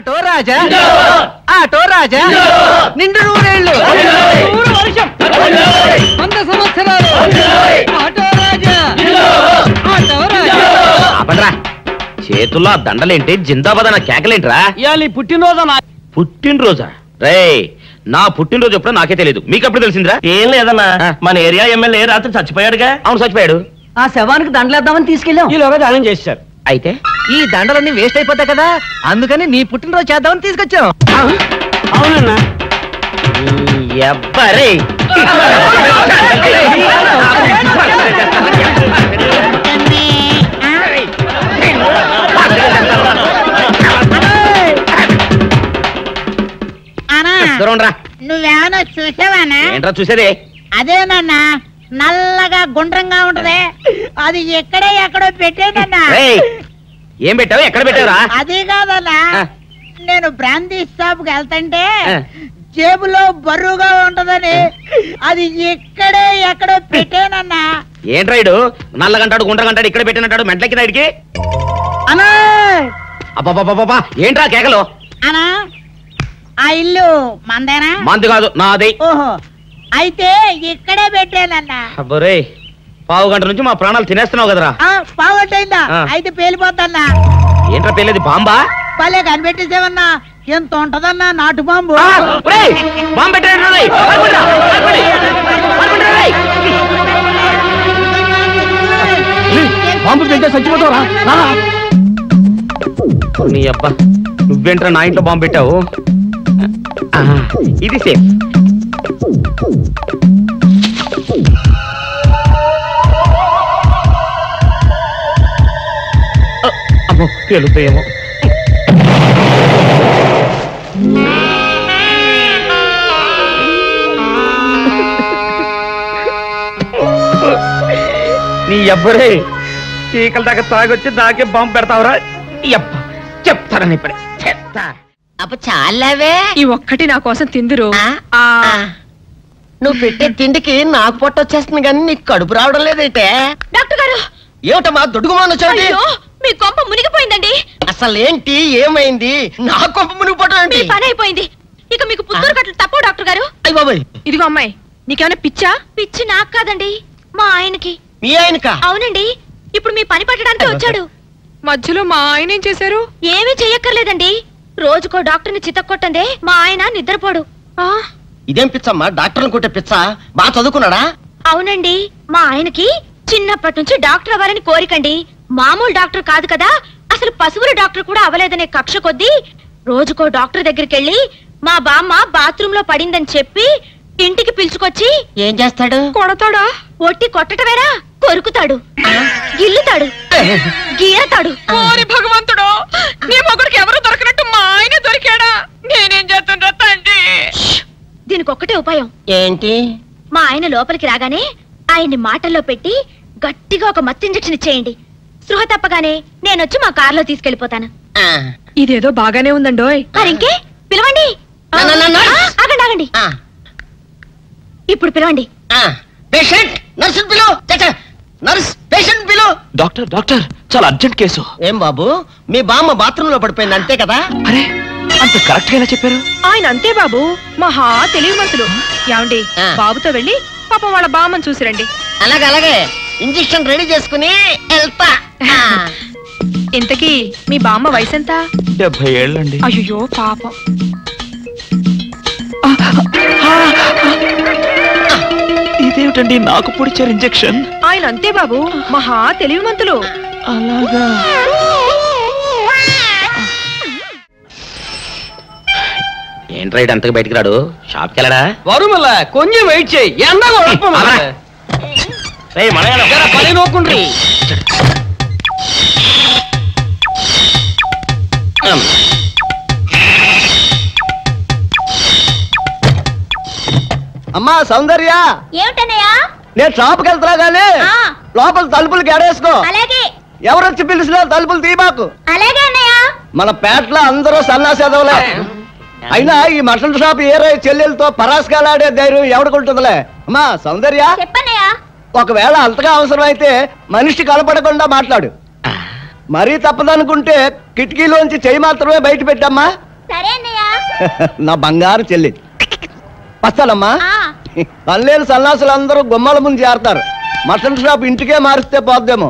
Auto రాజా auto రాజా నిండు నూరేళ్ళు 100 సంవత్సరాలు ఆటో రాజా ఆటో రాజా. అబ్బరా చేతుల్లో దండలేంటి, జిందాబాద్ అన్న కేకలేంట్రా? పుట్టినరోజా? రే నా పుట్టినరోజు ఎప్పుడో నాకే తెలియదు, మీకెప్పుడు తెలిసిందిరా? ఏం లేదన్నా, మన ఏరియా ఎమ్మెల్యే రాత్రి చచ్చిపోయాడుగా. అవును చచ్చిపోయాడు. ఆ శవానికి దండలేద్దామని తీసుకెళ్ళాం. ఈలోగా దానం చేశారు. అయితే ఈ దండలన్నీ వేస్ట్ అయిపోతాయి కదా, అందుకని నీ పుట్టినరోజు చేద్దామని తీసుకొచ్చాం. అవునన్నా. ఎవ్వరే నువ్వేమన్నా చూసావానా? ఏంట్రా చూసేదే? అదేనన్నా నల్లగా గుండ్రంగా ఉంటది, అది ఎక్కడో పెట్టేనన్నా. ఏం పెట్టావు, ఎక్కడ పెట్టావురా? అది కాదన్నా, నేను బ్రాందీ షాప్ కి వెళ్తుంటే జేబులో బరువుగా ఉంటదని అది ఎక్కడో పెట్టేనన్నా. ఏంట్రా ఇడు నల్లగంటాడు గుండ్రగంటాడు ఇక్కడ పెట్టినట్టాడు మెంట్లకి నాడికి? అన్నా అబ్బాబాబాబా ఏంట్రా కేకలు? అన్నా ఆ ఇల్లు మందేనా? మంది కాదు నాది. ఓహో అయితే ఇక్కడే పెట్టానన్నా. అబ్బరే పావు గంట నుంచి మా ప్రాణాలు తినేస్తున్నావు కదరా. పావట్టయిందా? అయితే పేలిపోతాన్నా. ఏంట్రా పేలేది? బాంబా? భలే కనిపెట్టేసేవన్నా, ఎంత ఉంటదన్నా నాటు బాంబు. బాంబు పెట్టాడు. బాంబు తింటే చచ్చిపోతావరా? నీ అబ్బా నువ్వేంట్రా నా ఇంట్లో బాంబు పెట్టావు? ఇది సేఫ్. అమ్మో పేలుతాయేమో. నీ ఎవ్వరే చీకల దాకా తాగొచ్చి నాకే బాంబు పెడతావురా? చెప్తారని ఇప్పుడే చెప్తా. అప్పుడు చాలావే, ఈ ఒక్కటి నా కోసం తిందురు. నువ్వు పెట్టే తిండికి నాకు పొట్ట వచ్చేస్తుంది కానీ నీకు కడుపు రావడం లేదైతే. డాక్టర్ గారు ఏమిటమ్మా దుడుగుమాను చోటి? మీ కొంప మునిగిపోయిందండి. అసలు ఏంటి, ఏమైంది? నా కొంప మునిగిపోవడం ఏంటి? పని అయిపోయింది, ఇక మీకు పుత్తూరు కట్టలు తప్పవు డాక్టర్ గారు. అయ్య బాబాయ్, ఇదిగో అమ్మాయి, నీకేమైనా పిచ్చా? పిచ్చి నాకు కాదండి, మా ఆయనకి. మీ ఆయనకా? అవునండి, ఇప్పుడు మీ పని పట్టడానికి వచ్చాడు. మధ్యలో మా ఆయన ఏం చేశారు? ఏమీ చెయ్యక్కర్లేదండి, రోజుకో డాక్టర్ని చితక్కొట్టందే మా ఆయన నిద్రపోడు. ఇదేం పిచ్చమ్మా, డాక్టర్ని కొట్టే పిచ్చ? బాగా చదువుకున్నాడా? అవునండి, మా ఆయనకి చిన్నప్పటి నుంచి డాక్టర్ అవ్వాలని కోరికండి. మామూలు డాక్టర్ కాదు కదా, అసలు పశువుల డాక్టర్ కూడా అవ్వలేదనే కక్ష కొద్దీ రోజుకో డాక్టర్ దగ్గరికి వెళ్ళి మా బామ్మ బాత్రూమ్ లో పడిందని చెప్పి ఇంటికి పిలుచుకొచ్చి ఏం చేస్తాడు? కొడతాడా? ఒట్టి కొట్టటమేరా, కొరుకుతాడు, గిల్లుతాడు, గీరతాడు. ఓరి భగవంతుడు, నీ మొగుడికి ఎవరు దొరకనట్టు మా ఆయన దొరికాడా? నేనేం చేస్తుండ్రా తండ్రి? దీనికి ఒక్కటే ఉపాయం. ఏంటి? మా ఆయన లోపలికి రాగానే ఆయన్ని మాటల్లో పెట్టి గట్టిగా ఒక మత్తు ఇంజెక్షన్ ఇచ్చేయండి. స్పృహ తప్పగానే నేనొచ్చి మా కారులో తీసుకెళ్లిపోతాను. ఇదేదో బాగానే ఉందండోయ్. మరింకే పిలవండి. ఆగండి ఆగండి, ఇప్పుడు పిలవండి. పేషెంట్ నర్సు పిలు. నర్స్ పేషెంట్ పిలు. డాక్టర్ డాక్టర్ చాలా అర్జెంట్ కేసు. ఏం బాబు, మీ బామ్మ బాత్రూమ్ లో పడిపోయింది అంతే కదా? అరే అంత కరెక్ట్ గా చెప్పారు. ఆయన అంతే బాబు, మహా తెలివి మనసులు. ఏమండి, బాబుతో వెళ్ళి పాపం వాళ్ళ బామ్మని చూసిరండి. అలాగే ఇంజెక్షన్ రెడీ చేసుకుని వెళ్తా. ఇంతకీ మీ బామ్మ వయసు ఎంత? 70 ఏళ్ళండి. అయ్యో పాపం. ఇదేమిటండి నాకు పొడిచారు ఇంజెక్షన్? ఆయన అంతే బాబు, మహా తెలివి మంతులు. అలాగా. ఏంట్రా ఇటు అంతకు బయటికి రాడు? షాప్కి వెళ్ళడా? వరుమల కొంచెం వెయిట్ చేయి, ఎండ పని నోకుండ్రి. అమ్మా సౌందర్య, ఏమిటన్నయ్యా? నేను షాప్కి వెళ్తున్నా గానీ లోపల తలుపులు గడేసుకో. అలాగే. ఎవరొచ్చి పిలిచినా తలుపులు తీయబాకు. అలాగే అన్నయ్య. మన పేటలో అందరూ సన్నాసేదవులే. అయినా ఈ మటన్ షాప్ ఏరే చెల్లెలతో పరాస్కాలాడే ధైర్యం ఎవడుకుంటుందిలే. అమ్మా సౌందర్య, చెప్పన్నయ్యా. ఒకవేళ అంతగా అవసరం అయితే మనిషి కనపడకుండా మాట్లాడు. మరీ తప్పదనుకుంటే కిటికీలోంచి చెయ్యి మాత్రమే బయట పెట్టమ్మా. సరే అన్నయ్య. నా బంగారు చెల్లి వస్తానమ్మా. పల్లెలు సన్నాసులు అందరూ గుమ్మల ముందు చేరతారు. మటన్ షాప్ ఇంటికే మారిస్తే పోద్దేమో.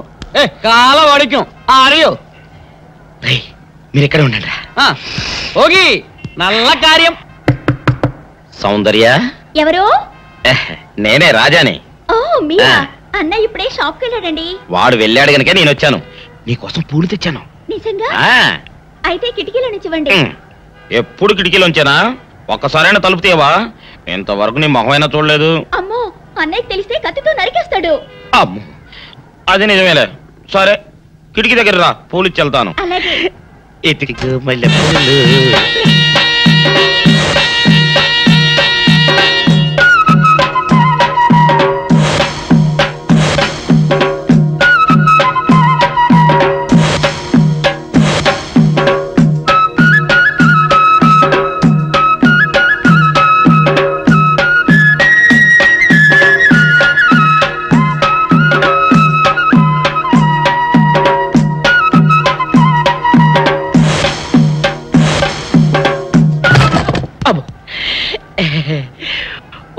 కాల వాడిక్యం ఆరియో మీరు ఎక్కడ ఉండండి. ఓగి నల్ల కార్యం. సౌందర్య ఎవరు? నేనే రాజాని. ఓ మీరా? అన్నయ్య ఇప్పుడే షాప్ కి వెళ్ళాడండి. వాడు వెళ్ళాడు గనుక నేను వచ్చాను. నీకోసం పూలు తెచ్చాను. నిజంగా? అయితే కిటికీలో నిచ్చివ్వండి. ఎప్పుడు కిటికీలో ఉంచానా? ఒక్కసారైనా తలుపు తీయవా? ఇంతవరకు నీ మొహమైనా చూడలేదు. అమ్మో, అన్నయ్య తెలిస్తే కత్తితో నరికేస్తాడు. అమ్మో, అది నిజమేలే. సరే, కిటికీ దగ్గర రా, పూలు ఇచ్చి వెళ్తాను. అలాగే. ఎతికి మల్లె పూలు.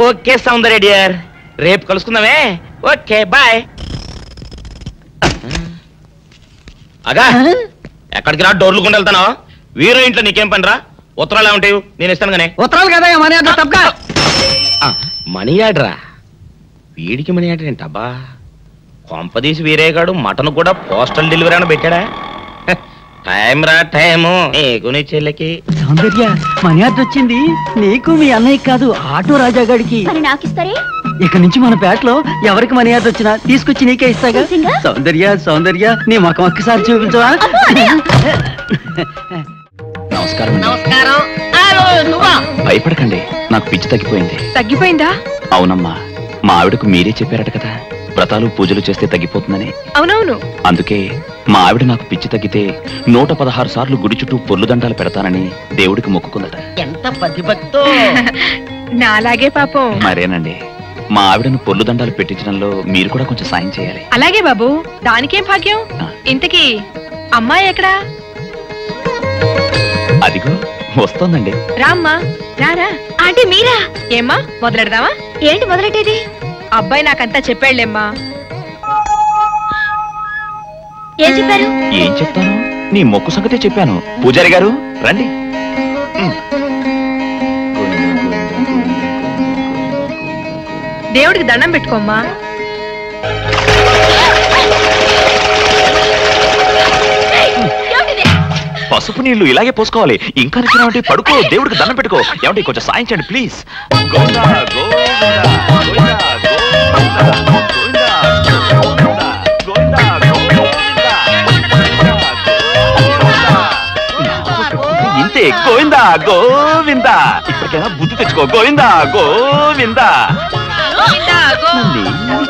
ఓకే సౌందర్య డియర్, రేపు కలుసుకుందామే. Okay bye. అగా ఎక్కడికి రా, డోర్లు కొండ వెళ్తానా? వీరో ఇంట్లో నీకేం పని రా? ఉత్తరాలు ఏమంటాయి? నేను ఇస్తాను గానే. ఉత్తరాలు కదా మనీ ఆర్డర్ తప్ప. మనీ ఆర్డరా? వీడికి మనీ ఆర్డర్ ఏంటబ్బా? కొంపదీసి వీరేగాడు మటన్ కూడా పోస్టల్ డెలివరీ అని పెట్టాడా? టైం రా టైము నీకు నీ చెల్లెకి. సౌందర్య మనీ ఆర్డర్ వచ్చింది. నీకు మీ అన్నయ్య కాదు, ఆటో రాజా గారికి. మరి నాకిస్తారే? ఇక నుంచి మన పేటలో ఎవరికి మనీ ఆర్డర్ వచ్చినా తీసుకొచ్చి నీకే ఇస్తాగా. సౌందర్య సౌందర్య నీ ముఖం ఒక్కసారి చూపించవా? నమస్కారం. నమస్కారం. భయపడకండి, నాకు పిచ్చి తగ్గిపోయింది. తగ్గిపోయిందా? అవునమ్మా, మా ఆవిడకు మీరే చెప్పారట కదా, వ్రతాలు పూజలు చేస్తే తగ్గిపోతుందని. అవునవును. అందుకే మా ఆవిడ నాకు పిచ్చి తగ్గితే 116 సార్లు గుడి చుట్టూ పొర్లు దండాలు పెడతానని దేవుడికి మొక్కుకుందట. ఎంత పతిభక్తో. నాలాగే పాపం. మరేనండి, మా ఆవిడను పొర్లు దండాలు పెట్టించడంలో మీరు కూడా కొంచెం సాయం చేయాలి. అలాగే బాబు, దానికేం భాగ్యం. ఇంతకీ అమ్మాయి ఎక్కడా? అదిగో వస్తోందండి. రామ్మా, రారా. అంటే మీరా? ఏమ్మా మొదలెడదామా? ఏంటి మొదలెట్టేది? అబ్బాయి నాకంతా చెప్పాడులేమ్మా. ఏం చెప్పారు? ఏం చెప్తాను, నీ మొక్కు సంగతే చెప్పాను. పూజారి గారు రండి. దేవుడికి దండం పెట్టుకోమ్మా. పసుపు నీళ్లు ఇలాగే పోసుకోవాలి. ఇంకా నచ్చినావంటే పడుకో, దేవుడికి దండం పెట్టుకో. ఏమంటే కొంచెం సాయం చేయండి ప్లీజ్. గోవిందా గోవిందా గోవిందా గోవిందా గోవిందా గోవిందా. ఇంతే, గోవిందా గోవిందా. ఇప్పటికైనా బుద్ధి తెచ్చుకో. గోవిందా గోవిందా.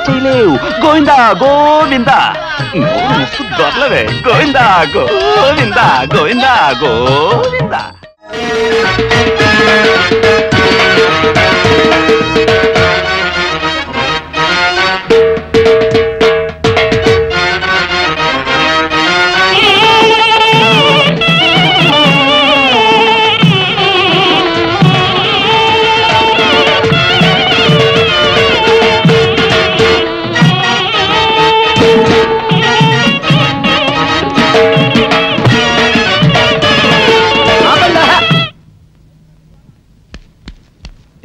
చేయలేవు. గోవిందా గోవిందా. దొరలవే. గోవిందా గోవిందా గోవిందా గోవిందా.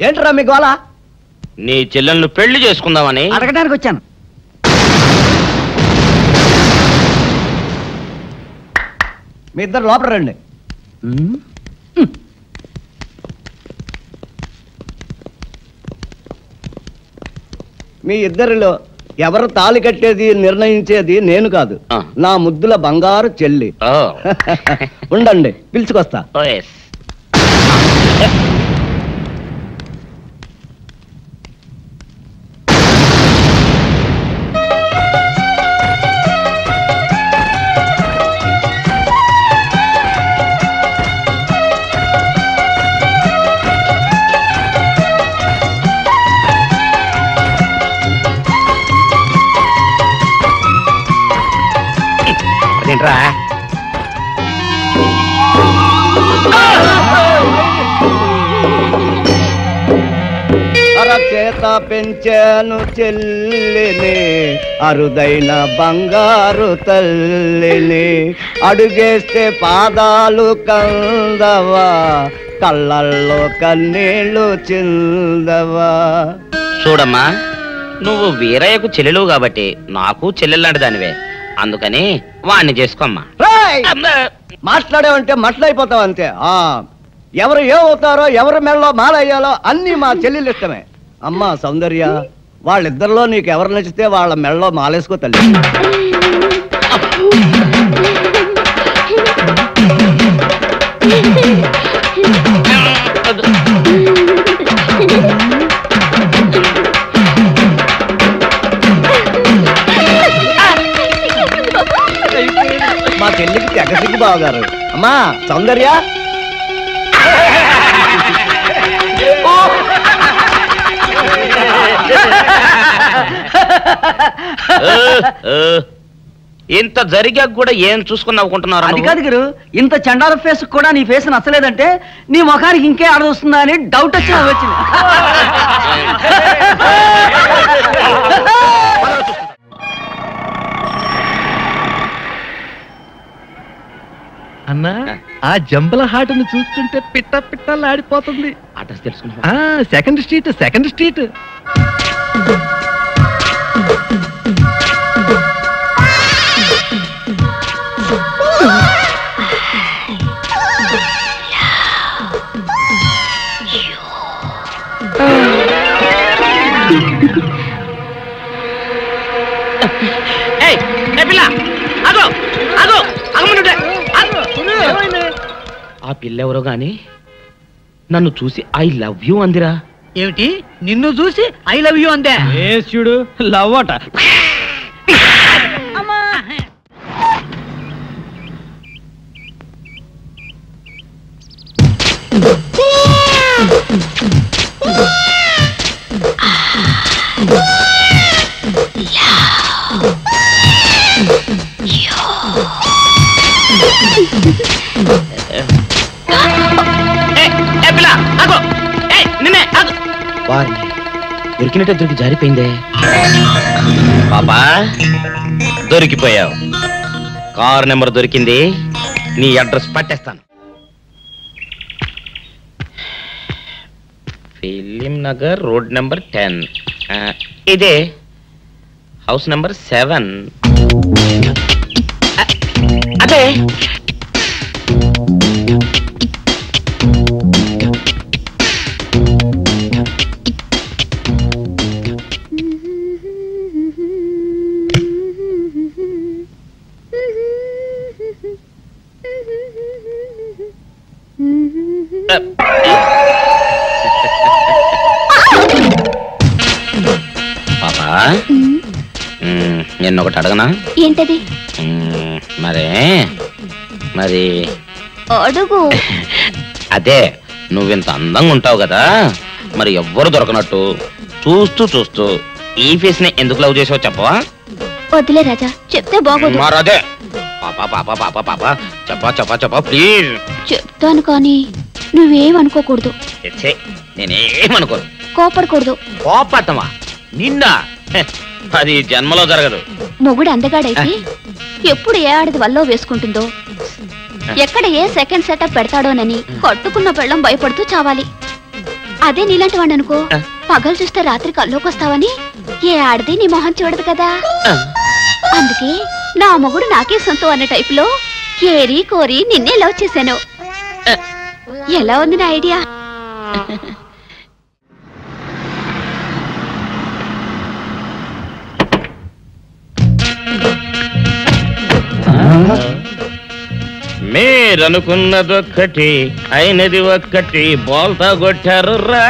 ఏంట్రా మీ గోళ? నీ చెల్లెళ్ళు పెళ్లి చేసుకుందామని అడగడానికి వచ్చాను. మీ ఇద్దరు లోపల రండి. మీ ఇద్దరిలో ఎవరు తాళి కట్టేది నిర్ణయించేది నేను కాదు, నా ముద్దుల బంగారు చెల్లి. ఉండండి, పిలుచుకొస్తా. అదేంట్రా? చేత పెంచాను చెల్లిని, అరుదైన బంగారు తల్లిని. అడుగేస్తే పాదాలు కందవా, కళ్ళల్లో కన్నీళ్ళు చిందవా. చూడమ్మా, నువ్వు వీరయ్యకు చెల్లెలు కాబట్టి నాకు చెల్లెల్లాంటి దానివే, అందుకని వాణ్ణి చేసుకోమ్మా. మాట్లాడావంటే మట్లయిపోతావు అంతే. ఎవరు ఏమవుతారో, ఎవరి మెళ్ళలో మాలయ్యాలో అన్ని మా చెల్లెలు ఇష్టమే. అమ్మా సౌందర్య, వాళ్ళిద్దరిలో నీకు ఎవరు నచ్చితే వాళ్ళ మెళ్ళలో మాలేసుకో తల్లి. మా చెల్లికి తెగసిగ్గు బావగారు. అమ్మా సౌందర్య, ఇంత జరిగాక కూడా ఏం చూసుకుని నవ్వుకుంటున్నారు? అది కాదు గురు, ఇంత చండాల ఫేస్ కూడా నీ ఫేస్ నచ్చలేదంటే నీ ముఖానికి ఇంకే ఆడదొస్తుందా అని డౌట్ వచ్చి వచ్చింది. అన్నా, ఆ జంబల హాటను చూస్తుంటే పిట్ట పిట్టలాడిపోతుంది. అడ్రస్ తెలుసుకున్నా? Second street, second street. ఆ పిల్లెవరో గాని నన్ను చూసి ఐ లవ్ యూ అందిరా. ఏమిటి, నిన్ను చూసి ఐ లవ్ యూ అందే? చూడు, లవ్ అట. దొరికినట్టే దొరికి జారిపోయిందే. పాపా దొరికిపోయావు. కారు నెంబర్ దొరికింది, నీ అడ్రస్ పట్టేస్తాను. Film Nagar, road number 10. ఇదే హౌస్ నెంబర్ 7. అదే పాపా, నిన్నొకటి అడగనా? ఏంటది? మరి అడుగు. అదే, నువ్వింత అందంగా ఉంటావు కదా, మరి ఎవ్వరు దొరకనట్టు చూస్తూ చూస్తూ ఈ ఫేస్ ని ఎందుకు లవ్ చేసావు చెప్పవా? వద్దులే రాజా, చెప్తే బాగోదు. మరదే పాపా పాపా పాపా పాపా చెప్పా చెప్పా చెప్పా ప్లీజ్. చెప్తాను కానీ నువ్వేమనుకోకూడదు. నేనేమనుకోను. కోపడకూడదు. కోపడతావా? నిన్న అది జన్మలో జరగదు. మొగుడు అందగాడైతే ఎప్పుడు ఏ ఆడది వల్లో వేసుకుంటుందో, ఎక్కడ ఏ సెకండ్ సెటప్ పెడతాడోనని కట్టుకున్న పెళ్ళం భయపడుతూ చావాలి. అదే నీలాంటి వాడు అనుకో, పగలు చూస్తే రాత్రి కల్లోకొస్తావని ఏ ఆడది నీ మొహం చూడదు కదా. అందుకే నా మొగుడు నాకే సొంతం అనే టైపులో ఏరి కోరి నిన్నే లవ్ చేశాను. ఎలా ఉంది నా ఐడియా? మీరనుకున్నదొక్కటి అయినది ఒక్కటి, బోల్తా కొట్టారు రా.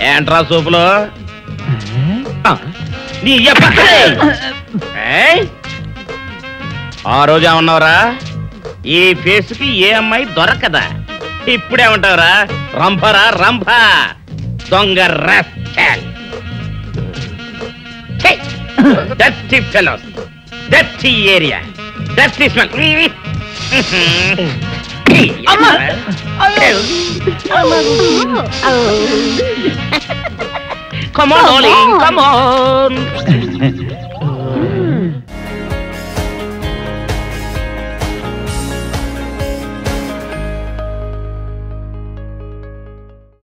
ఏంట్రా సూపులో ఆ రోజు ఏమన్నావురా? ఈ ఫేస్ కి ఏ అమ్మాయి దొరకదా? ఇప్పుడేమంటావురా? రంభరా రంభ, దొంగ rascal. Dirty fellows, dirty area, dirty smell. Come on, darling, come on.